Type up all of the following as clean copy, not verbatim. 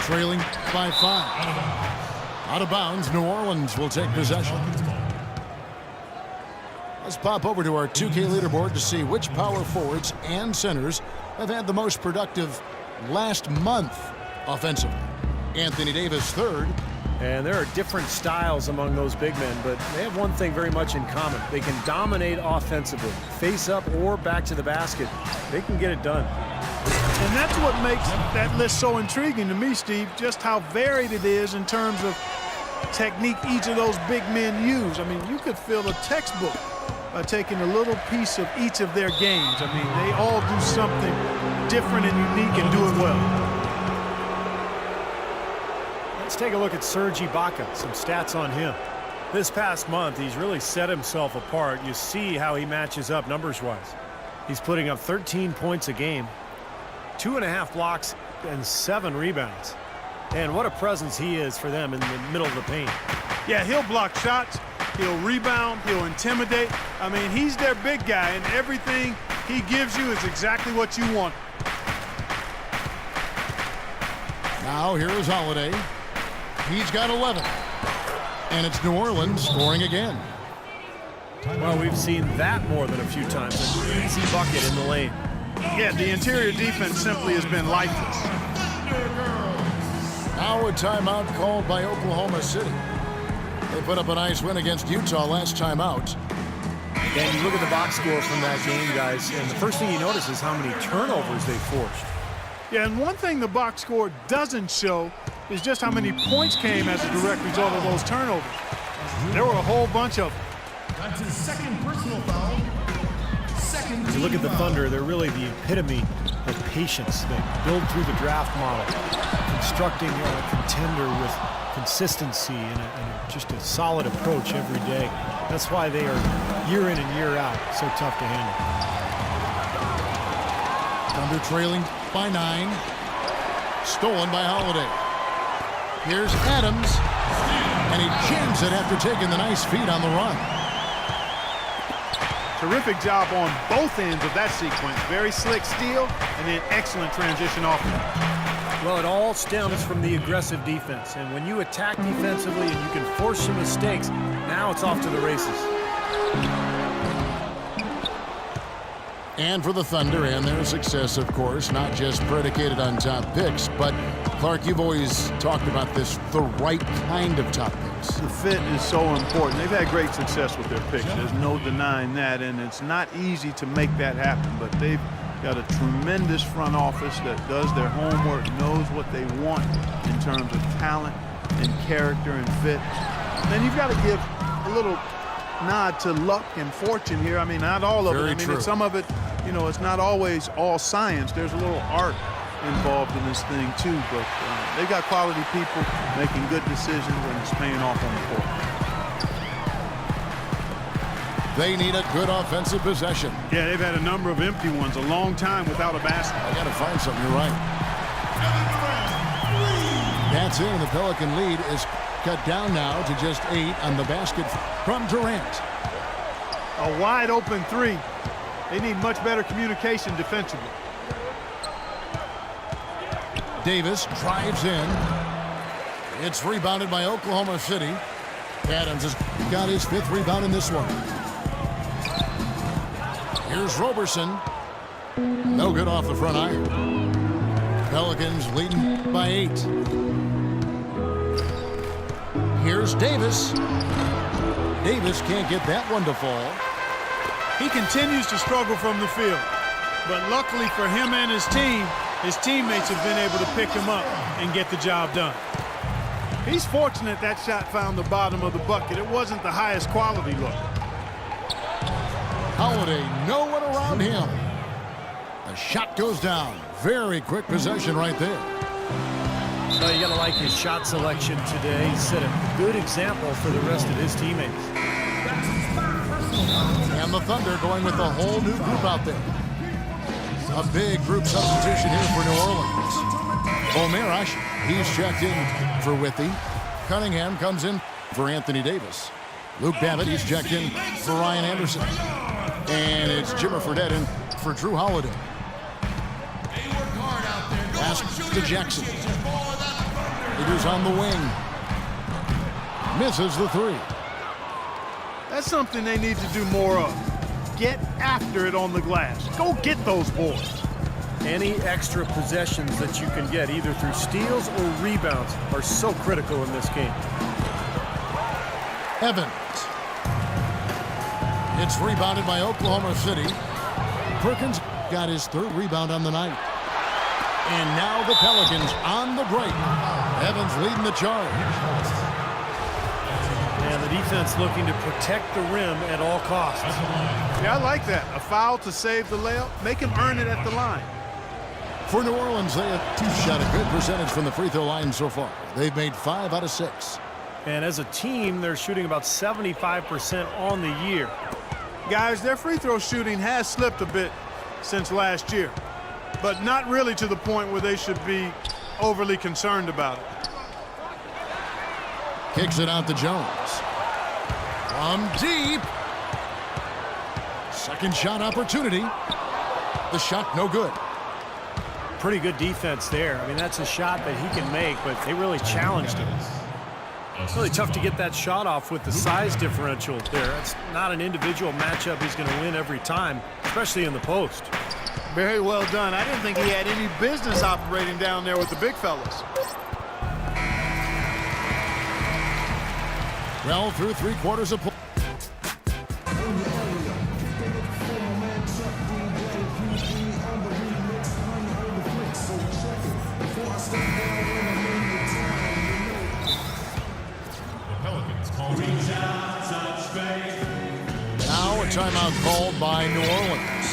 trailing by 5. Out of bounds, New Orleans will take possession. Let's pop over to our 2K leaderboard to see which power forwards and centers have had the most productive last month offensively. Anthony Davis third. And there are different styles among those big men, but they have one thing very much in common. They can dominate offensively, face up or back to the basket. They can get it done. And that's what makes that list so intriguing to me, Steve, just how varied it is in terms of technique each of those big men use. I mean, you could fill a textbook by taking a little piece of each of their games. I mean, they all do something different and unique and do it well. Let's take a look at Serge Ibaka, some stats on him. This past month, he's really set himself apart. You see how he matches up numbers-wise. He's putting up 13 points a game, 2.5 blocks, and 7 rebounds. And what a presence he is for them in the middle of the paint. Yeah, he'll block shots, he'll rebound, he'll intimidate. I mean, he's their big guy, and everything he gives you is exactly what you want. Now here is Holiday. He's got 11. And it's New Orleans scoring again. Well, we've seen that more than a few times. An easy bucket in the lane. Yeah, the interior defense simply has been lifeless. Now a timeout called by Oklahoma City. They put up a nice win against Utah last time out. And you look at the box score from that game, guys, and the first thing you notice is how many turnovers they forced. Yeah, and one thing the box score doesn't show is just how many points came as a direct result of those turnovers. There were a whole bunch of them. That's his second personal foul. You look at the Thunder, they're really the epitome of patience. They build through the draft model, constructing a contender with consistency and just a solid approach every day. That's why they are year in and year out so tough to handle. Thunder trailing by 9. Stolen by Holiday. Here's Adams. And he jams it after taking the nice feed on the run. Terrific job on both ends of that sequence. Very slick steal and then excellent transition offense. Well, it all stems from the aggressive defense. And when you attack defensively and you can force some mistakes, now it's off to the races. And for the Thunder and their success, of course, not just predicated on top picks, but Clark, you've always talked about this, the right kind of top picks. The fit is so important. They've had great success with their picks. There's no denying that, and it's not easy to make that happen, but they've got a tremendous front office that does their homework, knows what they want in terms of talent and character and fit. And then you've got to give a little nod to luck and fortune here. I mean, not all of it. I mean, some of it, you know, it's not always all science. There's a little art involved in this thing too, but they got quality people making good decisions, and it's paying off on the court. They need a good offensive possession. Yeah, they've had a number of empty ones, a long time without a basket. I got to find something. You're right. That's it, and the Pelican lead is cut down now to just 8 on the basket from Durant. A wide open 3. They need much better communication defensively. Davis drives in. It's rebounded by Oklahoma City. Adams has got his 5th rebound in this one. Here's Roberson. No good off the front iron. Pelicans leading by 8. Here's Davis. Davis can't get that one to fall. He continues to struggle from the field, but luckily for him and his team, his teammates have been able to pick him up and get the job done. He's fortunate that shot found the bottom of the bucket. It wasn't the highest quality look. Holiday, no one around him. The shot goes down. Very quick possession right there. Well, you got to like his shot selection today. He set a good example for the rest of his teammates. And the Thunder going with a whole new group out there. A big group substitution here for New Orleans. Omerash, he's checked in for Withy. Cunningham comes in for Anthony Davis. Luke Babbitt, he's checked in for Ryan Anderson. And it's Jimmer Fredette in for Drew Holiday. Pass to Jackson. Raiders on the wing. Misses the three. That's something they need to do more of. Get after it on the glass. Go get those boards. Any extra possessions that you can get, either through steals or rebounds, are so critical in this game. Evans. It's rebounded by Oklahoma City. Perkins got his third rebound on the night. And now the Pelicans on the break. Evans leading the charge. And the defense looking to protect the rim at all costs. Yeah, I like that. A foul to save the layup. Make him earn it at the line. For New Orleans, they have shot a good percentage from the free throw line so far. They've made 5 out of 6. And as a team, they're shooting about 75% on the year. Guys, their free throw shooting has slipped a bit since last year, but not really to the point where they should be overly concerned about it. Kicks it out to Jones. From deep. Second shot opportunity. The shot no good. Pretty good defense there. I mean, that's a shot that he can make, but they really challenged him. It's really tough to get that shot off with the size differential there. It's not an individual matchup he's going to win every time, especially in the post. Very well done. I didn't think he had any business operating down there with the big fellas. Well, through 3/4 of play. Now a timeout called by New Orleans.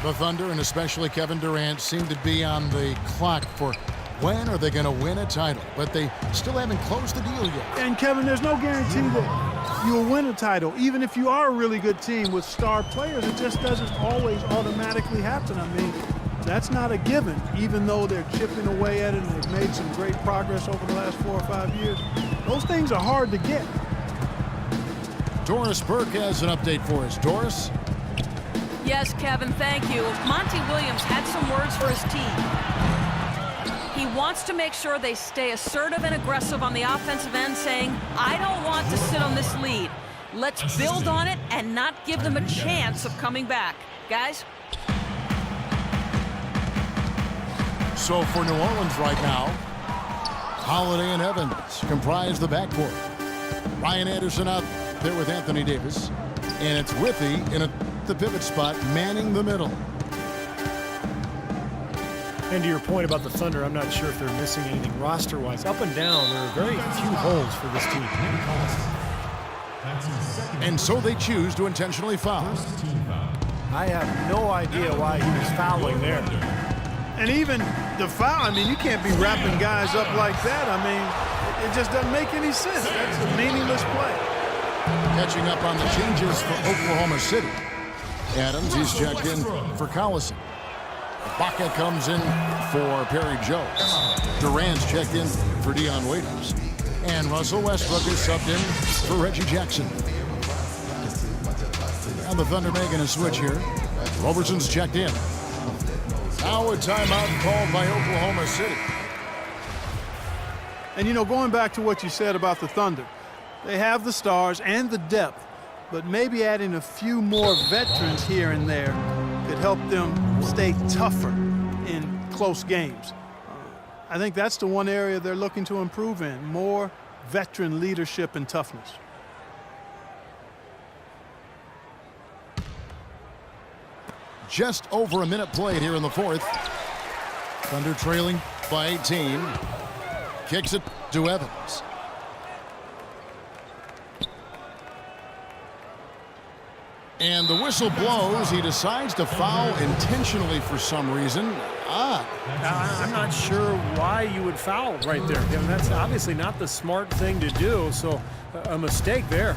The Thunder, and especially Kevin Durant, seem to be on the clock for when are they going to win a title, but they still haven't closed the deal yet. And Kevin, there's no guarantee that you'll win a title. Even if you are a really good team with star players, it just doesn't always automatically happen. I mean, that's not a given, even though they're chipping away at it and they've made some great progress over the last 4 or 5 years. Those things are hard to get. Doris Burke has an update for us. Doris? Yes, Kevin, thank you. Monty Williams had some words for his team. He wants to make sure they stay assertive and aggressive on the offensive end, saying, I don't want to sit on this lead. Let's build on it and not give them a chance of coming back. Guys? So for New Orleans right now, Holiday and Evans comprise the backcourt. Ryan Anderson out there with Anthony Davis. And it's Withy in the pivot spot, manning the middle. And to your point about the Thunder, I'm not sure if they're missing anything roster-wise. Up and down, there are very few holes for this team. And so they choose to intentionally foul. I have no idea why he was fouling there. And even the foul, I mean, you can't be wrapping guys up like that. I mean, it just doesn't make any sense. That's a meaningless play. Catching up on the changes for Oklahoma City. Adams, he's checked in for Collison. Baca comes in for Perry Jones. Durant's checked in for Dion Waiters. And Russell Westbrook is subbed in for Reggie Jackson. Now the Thunder making a switch here. Roberson's checked in. Now a timeout called by Oklahoma City. And, you know, going back to what you said about the Thunder, they have the stars and the depth, but maybe adding a few more veterans here and there could help them stay tougher in close games. I think that's the one area they're looking to improve in, more veteran leadership and toughness. Just over a minute played here in the fourth. Thunder trailing by 18. Kicks it to Evans. And the whistle blows. He decides to foul intentionally for some reason. I'm not sure why you would foul right there. I mean, that's obviously not the smart thing to do, so a mistake there.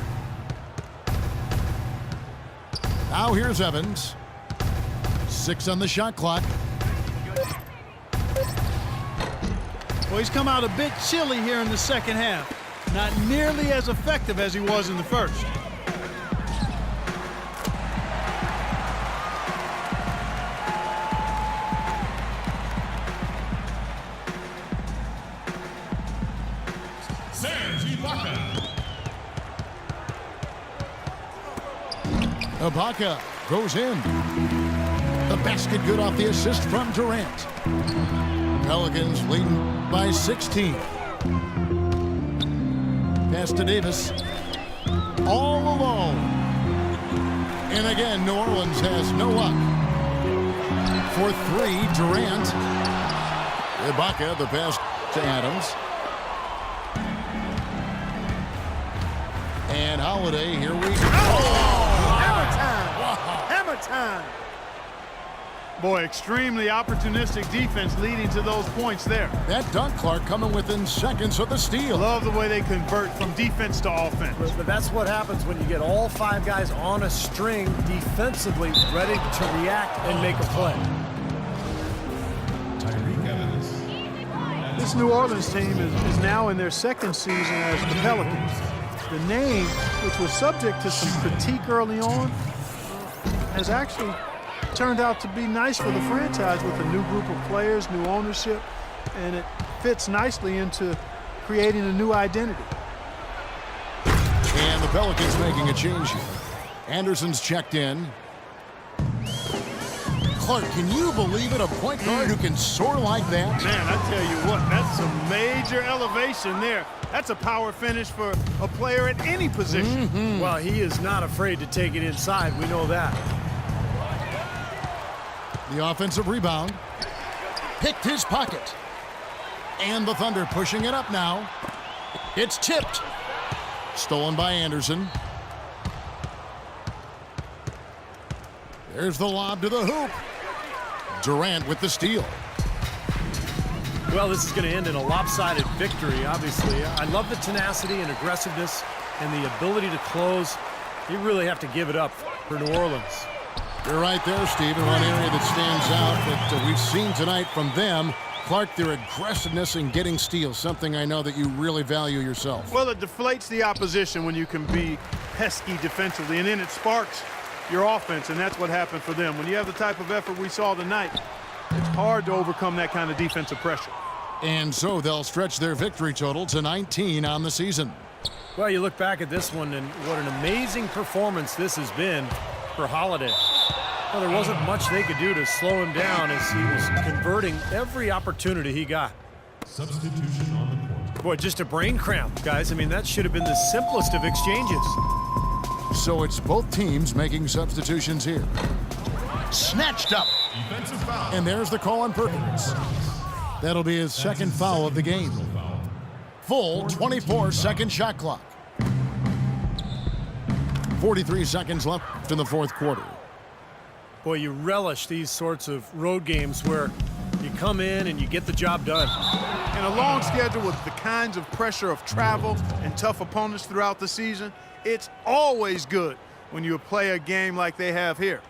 Now here's Evans. 6 on the shot clock. Well, he's come out a bit chilly here in the second half. Not nearly as effective as he was in the first. Serge Ibaka. Ibaka goes in. The basket good off the assist from Durant. Pelicans leading by 16. Pass to Davis. All alone. And again, New Orleans has no luck. For three, Durant. Ibaka, the pass to Adams. And Holiday, here we go. Hammer time! Wow. Hammer time! Boy, extremely opportunistic defense leading to those points there. That dunk, Clark, coming within seconds of the steal. Love the way they convert from defense to offense. But that's what happens when you get all five guys on a string defensively, ready to react and make a play. Tyreke Evans. This New Orleans team is now in their second season as the Pelicans. The name, which was subject to some critique early on, has actually turned out to be nice for the franchise with a new group of players, new ownership, and it fits nicely into creating a new identity. And the Pelicans making a change here. Anderson's checked in. Clark, can you believe it? A point guard who can soar like that? Man, I tell you what, that's some major elevation there. That's a power finish for a player at any position. Well, he is not afraid to take it inside. We know that. The offensive rebound. Picked his pocket. And the Thunder pushing it up now. It's tipped. Stolen by Anderson. There's the lob to the hoop. Durant with the steal. Well, this is going to end in a lopsided victory, obviously. I love the tenacity and aggressiveness and the ability to close. You really have to give it up for New Orleans. You're right there, Steve, in one area that stands out that we've seen tonight from them. Clark, their aggressiveness in getting steals, something I know that you really value yourself. Well, it deflates the opposition when you can be pesky defensively, and then it sparks your offense, and that's what happened for them. When you have the type of effort we saw tonight, it's hard to overcome that kind of defensive pressure. And so they'll stretch their victory total to 19 on the season. Well, you look back at this one, and what an amazing performance this has been for Holiday. Well, there wasn't much they could do to slow him down as he was converting every opportunity he got. Substitution on the court. Boy, just a brain cramp, guys. I mean, that should have been the simplest of exchanges. So it's both teams making substitutions here. Snatched up. Defensive foul. And there's the call on Perkins. That'll be his second foul of the game. Full 24-second shot clock. 43 seconds left in the fourth quarter. Boy, you relish these sorts of road games where you come in and you get the job done. In a long schedule with the kinds of pressure of travel and tough opponents throughout the season, it's always good when you play a game like they have here.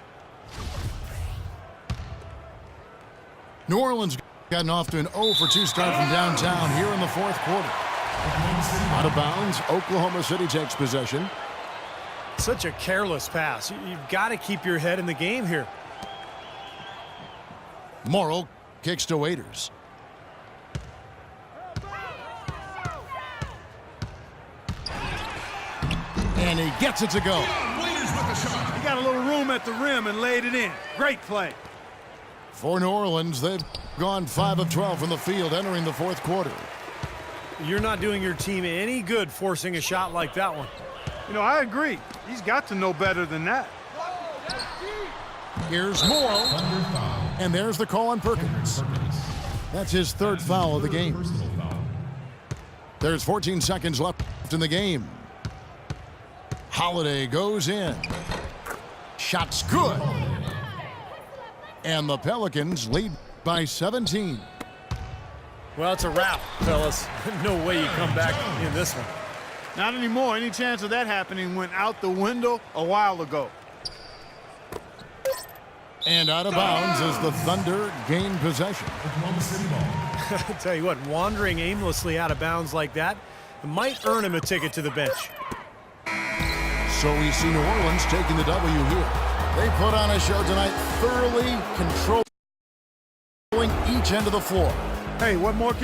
New Orleans gotten off to an 0-for-2 start from downtown here in the fourth quarter. Out of bounds, Oklahoma City takes possession. Such a careless pass. You've got to keep your head in the game here. Morrow kicks to Waiters. And he gets it to go. Waiters with the shot. He got a little room at the rim and laid it in. Great play. For New Orleans, they've gone 5 of 12 from the field entering the fourth quarter. You're not doing your team any good forcing a shot like that one. You know, I agree. He's got to know better than that. Here's Morrow. Thunder foul. And there's the call on Perkins. That's his third foul of the game. Personal foul. There's 14 seconds left in the game. Holiday goes in. Shot's good. And the Pelicans lead by 17. Well, it's a wrap, fellas. No way you come back in this one. Not anymore. Any chance of that happening went out the window a while ago. And out of bounds as the Thunder gain possession. Oklahoma City ball. I tell you what, wandering aimlessly out of bounds like that might earn him a ticket to the bench. So we see New Orleans taking the W here. They put on a show tonight, thoroughly controlling each end of the floor. Hey, what more